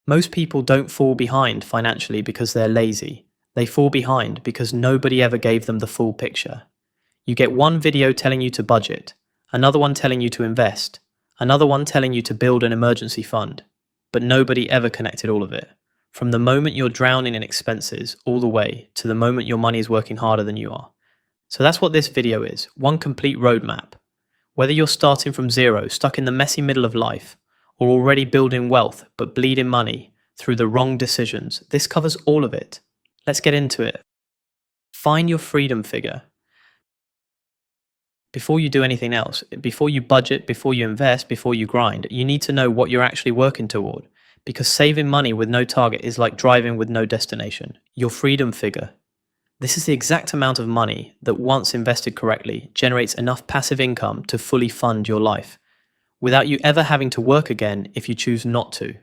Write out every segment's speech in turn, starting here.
Most people don't fall behind financially because they're lazy. They fall behind because nobody ever gave them the full picture. You get one video telling you to budget, another one telling you to invest, another one telling you to build an emergency fund, but nobody ever connected all of it. From the moment you're drowning in expenses all the way to the moment your money is working harder than you are. So that's what this video is, one complete roadmap. Whether you're starting from zero, stuck in the messy middle of life, or already building wealth but bleeding money through the wrong decisions, this covers all of it. Let's get into it. Find your freedom figure. Before you do anything else, before you budget, before you invest, before you grind, you need to know what you're actually working toward. Because saving money with no target is like driving with no destination. Your freedom figure. This is the exact amount of money that, once invested correctly, generates enough passive income to fully fund your life, without you ever having to work again if you choose not to.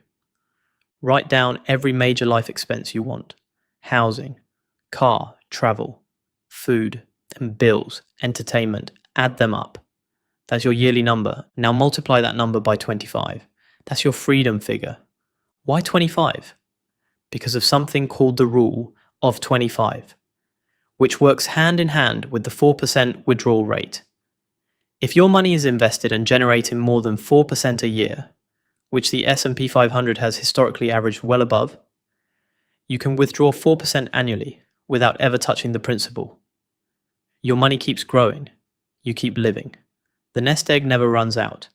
Write down every major life expense you want: housing, car, travel, food, and bills, entertainment. Add them up. That's your yearly number. Now multiply that number by 25. That's your freedom figure. Why 25? Because of something called the rule of 25, which works hand in hand with the 4% withdrawal rate. If your money is invested and generating more than 4% a year, which the S&P 500 has historically averaged well above, you can withdraw 4% annually without ever touching the principal. Your money keeps growing. You keep living. The nest egg never runs out.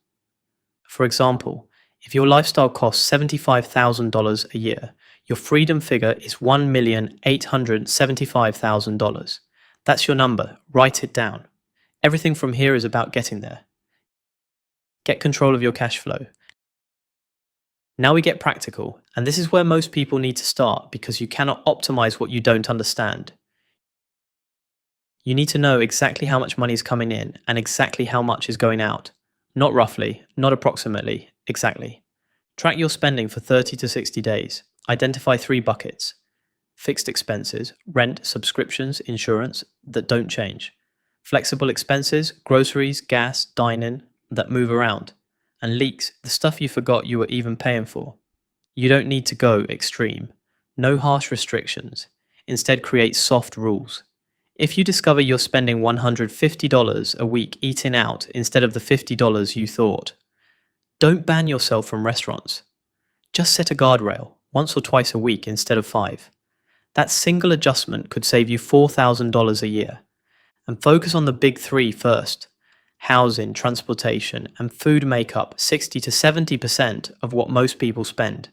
For example, if your lifestyle costs $75,000 a year, your freedom figure is $1,875,000. That's your number. Write it down. Everything from here is about getting there. Get control of your cash flow. Now we get practical, and this is where most people need to start because you cannot optimize what you don't understand. You need to know exactly how much money is coming in and exactly how much is going out. Not roughly, not approximately, exactly. Track your spending for 30 to 60 days. Identify 3 buckets: fixed expenses, rent, subscriptions, insurance that don't change; flexible expenses, groceries, gas, dining that move around; and leaks, the stuff you forgot you were even paying for. You don't need to go extreme. No harsh restrictions. Instead, create soft rules. If you discover you're spending $150 a week eating out instead of the $50 you thought, don't ban yourself from restaurants. Just set a guardrail, once or twice a week instead of 5. That single adjustment could save you $4,000 a year. And focus on the big 3 first. Housing, transportation, and food make up 60 to 70% of what most people spend.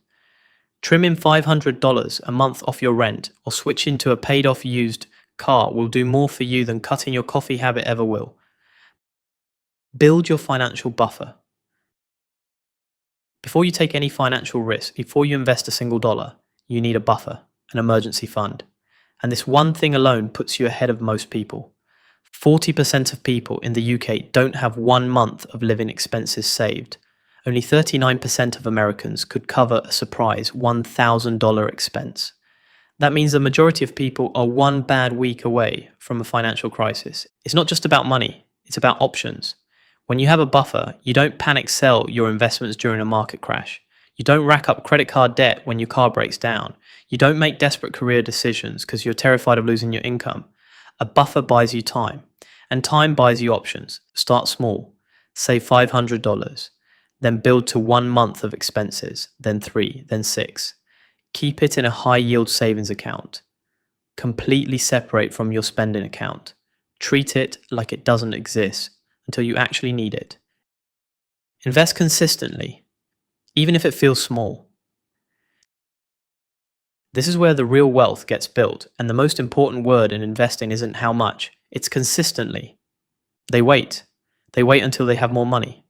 Trimming $500 a month off your rent or switching to a paid-off used car will do more for you than cutting your coffee habit ever will. Build your financial buffer. Before you take any financial risk, before you invest a single dollar, you need a buffer, an emergency fund. And this one thing alone puts you ahead of most people. 40% of people in the UK don't have 1 month of living expenses saved. Only 39% of Americans could cover a surprise $1,000 expense. That means the majority of people are 1 bad week away from a financial crisis. It's not just about money, it's about options. When you have a buffer, you don't panic sell your investments during a market crash. You don't rack up credit card debt when your car breaks down. You don't make desperate career decisions because you're terrified of losing your income. A buffer buys you time, and time buys you options. Start small, save $500, then build to 1 month of expenses, then 3, then 6. Keep it in a high-yield savings account. Completely separate from your spending account. Treat it like it doesn't exist until you actually need it. Invest consistently, even if it feels small. This is where the real wealth gets built, and the most important word in investing isn't how much, it's consistently. They wait. They wait until they have more money.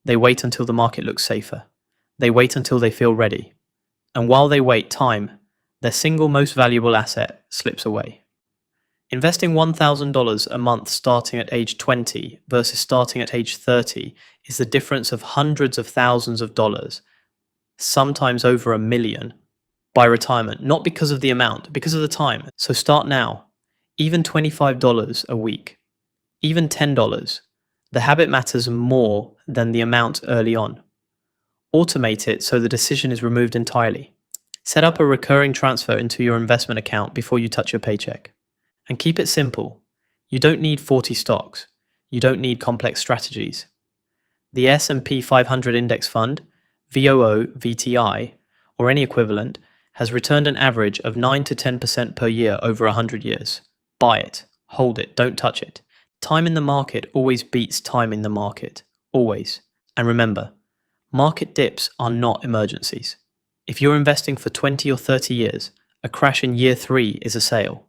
They wait until the market looks safer. They wait until they feel ready. And while they wait, time, their single most valuable asset, slips away. Investing $1,000 a month starting at age 20 versus starting at age 30 is the difference of hundreds of thousands of dollars, sometimes over $1 million, by retirement, not because of the amount, because of the time. So start now. Even $25 a week, even $10. The habit matters more than the amount early on. Automate it so the decision is removed entirely. Set up a recurring transfer into your investment account before you touch your paycheck. And keep it simple. You don't need 40 stocks. You don't need complex strategies. The S&P 500 index fund, VOO, VTI, or any equivalent, has returned an average of 9 to 10% per year over 100 years. Buy it, hold it, don't touch it. Time in the market always beats time in the market. Always. And remember, market dips are not emergencies. If you're investing for 20 or 30 years, a crash in year 3 is a sale.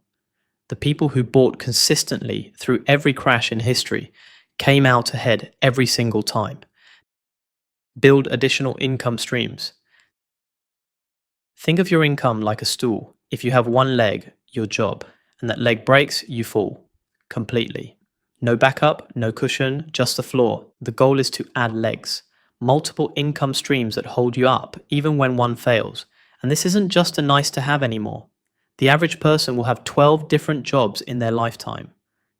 The people who bought consistently through every crash in history came out ahead every single time. Build additional income streams. Think of your income like a stool. If you have one leg, your job, and that leg breaks, you fall completely. No backup, no cushion, just the floor. The goal is to add legs, multiple income streams that hold you up even when one fails. And this isn't just a nice to have anymore. The average person will have 12 different jobs in their lifetime.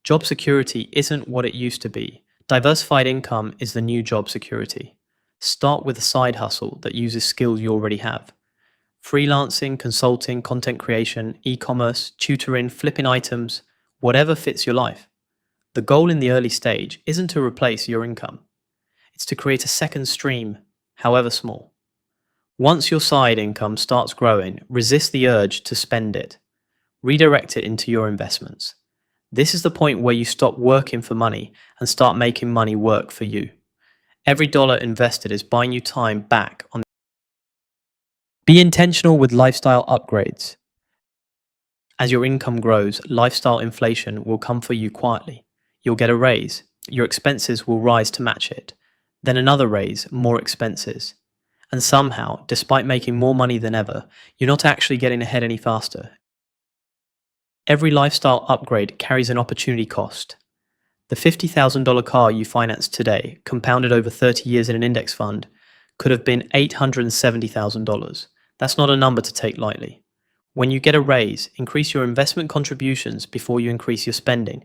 Job security isn't what it used to be. Diversified income is the new job security. Start with a side hustle that uses skills you already have. Freelancing, consulting, content creation, e-commerce, tutoring, flipping items, whatever fits your life. The goal in the early stage isn't to replace your income. It's to create a second stream, however small. Once your side income starts growing, resist the urge to spend it. Redirect it into your investments. This is the point where you stop working for money and start making money work for you. Every dollar invested is buying you time back on. Be intentional with lifestyle upgrades. As your income grows, lifestyle inflation will come for you quietly. You'll get a raise. Your expenses will rise to match it. Then another raise, more expenses. And somehow, despite making more money than ever, you're not actually getting ahead any faster. Every lifestyle upgrade carries an opportunity cost. The $50,000 car you finance today, compounded over 30 years in an index fund, could have been $870,000. That's not a number to take lightly. When you get a raise, increase your investment contributions before you increase your spending.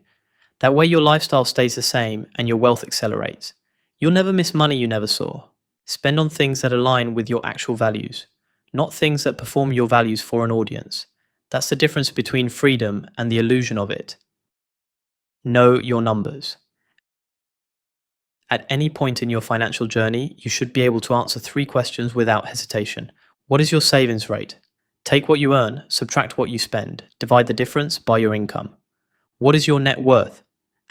That way your lifestyle stays the same and your wealth accelerates. You'll never miss money you never saw. Spend on things that align with your actual values, not things that perform your values for an audience. That's the difference between freedom and the illusion of it. Know your numbers. At any point in your financial journey, you should be able to answer 3 questions without hesitation. What is your savings rate? Take what you earn, subtract what you spend, divide the difference by your income. What is your net worth?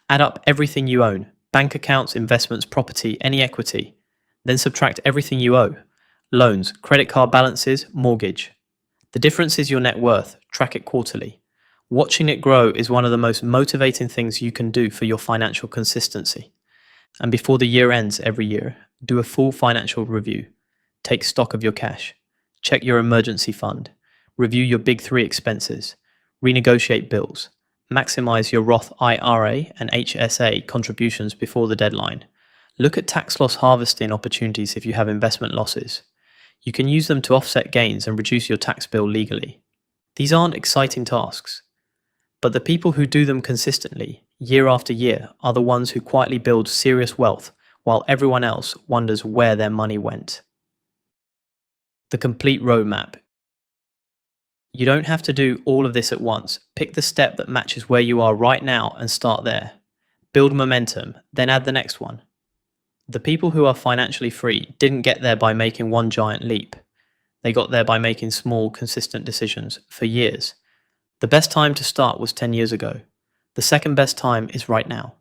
Add up everything you own, bank accounts, investments, property, any equity. Then subtract everything you owe. Loans, credit card balances, mortgage. The difference is your net worth. Track it quarterly. Watching it grow is one of the most motivating things you can do for your financial consistency. And before the year ends every year, do a full financial review. Take stock of your cash. Check your emergency fund. Review your big 3 expenses. Renegotiate bills. Maximize your Roth IRA and HSA contributions before the deadline. Look at tax loss harvesting opportunities if you have investment losses. You can use them to offset gains and reduce your tax bill legally. These aren't exciting tasks, but the people who do them consistently, year after year, are the ones who quietly build serious wealth while everyone else wonders where their money went. The complete roadmap. You don't have to do all of this at once. Pick the step that matches where you are right now and start there. Build momentum, then add the next one. The people who are financially free didn't get there by making one giant leap. They got there by making small, consistent decisions for years. The best time to start was 10 years ago. The second best time is right now.